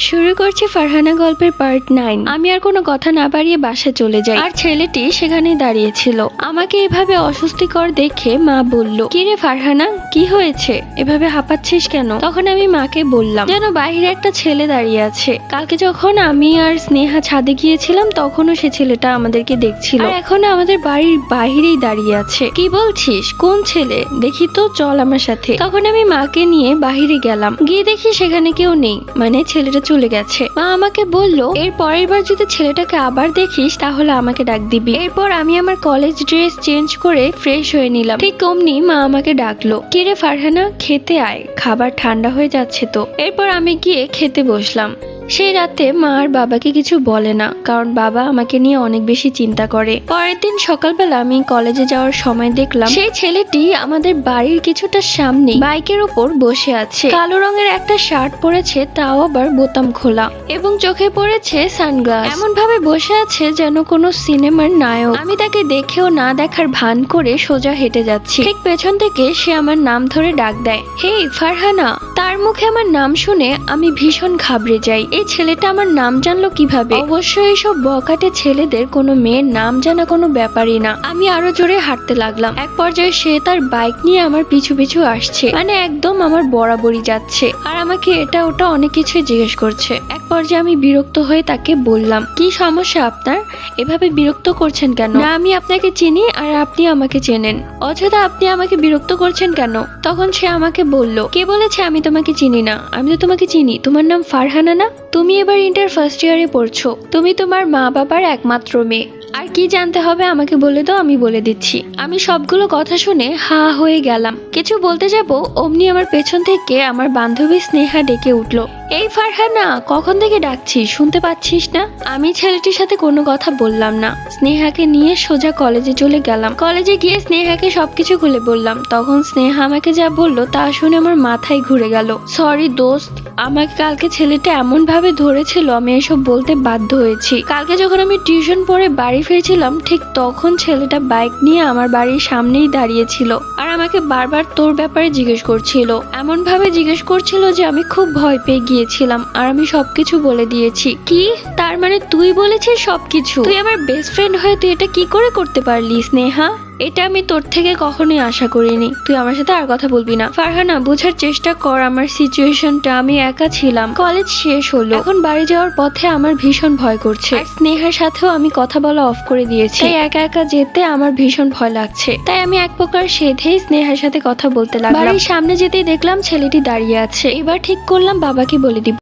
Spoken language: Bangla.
শুরু করছি ফারহানা গল্পের পার্ট 9। আমি আর কোনো কথা না বাড়িয়ে বাসায় চলে যাই, আর ছেলেটি সেখানে দাঁড়িয়েছিল। আমাকে এভাবে অস্বস্তিকর দেখে মা বলল, কিরে ফারহানা, কি হয়েছে, এভাবে হাঁপাচ্ছিস কেন? তখন আমি মাকে বললাম, যেন বাইরে একটা ছেলে দাঁড়িয়ে আছে। কালকে যখন আমি আর স্নেহা ছাদে গিয়েছিলাম তখনও সে ছেলেটা আমাদেরকে দেখছিল, আর এখন আমাদের বাড়ির বাহিরেই দাঁড়িয়ে আছে। কি বলছিস, কোন ছেলে? দেখি তো, চল আমার সাথে। তখন আমি মাকে নিয়ে বাহিরে গেলাম, গিয়ে দেখি সেখানে কেউ নেই, মানে ছেলেটা চলে গেছে। মা আমাকে বলল, এর পরের বার যদি ছেলেটাকে আবার দেখিস তাহলে আমাকে ডাক দিবি। এরপর আমি আমার কলেজ ড্রেস চেঞ্জ করে ফ্রেশ হয়ে নিলাম। ঠিক অমনি মা আমাকে ডাকলো, কিরে ফারহানা, খেতে আয়, খাবার ঠান্ডা হয়ে যাচ্ছে তো। এরপর আমি গিয়ে খেতে বসলাম। সেই রাতে মা আর বাবাকে কিছু বলে না, কারণ বাবা আমাকে নিয়ে অনেক বেশি চিন্তা করে। পরের দিন সকালবেলা আমি কলেজে যাওয়ার সময় দেখলাম সেই ছেলেটি আমাদের বাড়ির কিছুটা সামনে বাইকের ওপর বসে আছে। কালো রঙের একটা শার্ট পরেছে, তাও আবার বোতাম খোলা, এবং চোখে পড়েছে সানগ্লাস। এমন ভাবে বসে আছে যেন কোনো সিনেমার নায়ক। আমি তাকে দেখেও না দেখার ভান করে সোজা হেঁটে যাচ্ছি। ঠিক পেছন থেকে সে আমার নাম ধরে ডাক দেয়, হে ফারহানা। তার মুখে আমার নাম শুনে আমি ভীষণ ঘাবড়ে যাই। এই ছেলেটা আমার নাম জানলো কিভাবে? অবশ্যই এইসব বকাটে ছেলেদের কোনো মেয়ের নাম জানা কোনো ব্যাপারই না। আমি আরো জোরে হাঁটতে লাগলাম। এক পর্যায়ে সে তার বাইক নিয়ে আমার পিছু পিছু আসছে, মানে একদম আমার বরাবরই যাচ্ছে, আর আমাকে এটা ওটা অনেক কিছু জিজ্ঞেস করছে। এক পর্যায়ে আমি বিরক্ত হয়ে তাকে বললাম, কি সমস্যা আপনার, এভাবে বিরক্ত করছেন কেন? না আমি আপনাকে চিনি আর আপনি আমাকে চেনেন, অযথা আপনি আমাকে বিরক্ত করছেন কেন? তখন সে আমাকে বলল, কে বলেছে আমি তোমাকে চিনি না? আমি তো তোমাকে চিনি, তোমার নাম ফারহানা না? তুমি এবার ইন্টার ফার্স্ট ইয়ারে পড়ছো, তুমি তোমার মা বাবার একমাত্র মেয়ে। আর কি জানতে হবে আমাকে বলে দাও, আমি বলে দিচ্ছি। আমি সবগুলো কথা শুনে হা হয়ে গেলাম। কিছু বলতে যাব অমনি আমার পেছন থেকে আমার বান্ধবী স্নেহা ডেকে উঠলো, এই ফারহানা, কখন থেকে ডাকছি, শুনতে পাচ্ছিস না? আমি ছেলেটির সাথে কোনো কথা বললাম না। স্নেহাকে নিয়ে সোজা কলেজে চলে গেলাম। কলেজে গিয়ে স্নেহাকে সবকিছু খুলে বললাম। তখন স্নেহা আমাকে যা বললো তা শুনে আমার মাথায় ঘুরে গেল। সরি দোস্ত, আমাকে কালকে ছেলেটা এমন ভাবে ধরেছিল আমি এসব বলতে বাধ্য হয়েছি। কালকে যখন আমি টিউশন পড়ে বাড়ি ফিরছিলাম ঠিক তখন ছেলেটা বাইক নিয়ে আমার বাড়ির সামনেই দাঁড়িয়েছিল, আর আমাকে বারবার তোর ব্যাপারে জিজ্ঞেস করছিল। এমন ভাবে জিজ্ঞেস করছিল যে আমি খুব ভয় পেয়ে গিয়েছিলাম, আর আমি সবকিছু বলে দিয়েছি। কি, তার মানে তুই বলেছিস সবকিছু? তুই আমার বেস্ট ফ্রেন্ড হয়ে তুই এটা কি করে করতে পারলি স্নেহা? এটা আমি তোর থেকে কখনোই আশা করিনি। তুই আমার সাথে আর কথা বলবি না। ফারহানা, বোঝার চেষ্টা কর আমার সিচুয়েশনটা। আমি একা ছিলাম, কলেজ শেষ হলো, এখন বাড়ি যাওয়ার পথে আমার ভীষণ ভয় করছে। আর স্নেহার সাথেও আমি কথা বলা অফ করে দিয়েছি, তাই একা একা যেতে আমার ভীষণ ভয় লাগছে। তাই আমি এক প্রকার সেধেই স্নেহার সাথে কথা বলতে লাগলাম। বাড়ির সামনে যেতেই দেখলাম ছেলেটি দাঁড়িয়ে আছে। এবার ঠিক করলাম বাবাকে বলে দিব।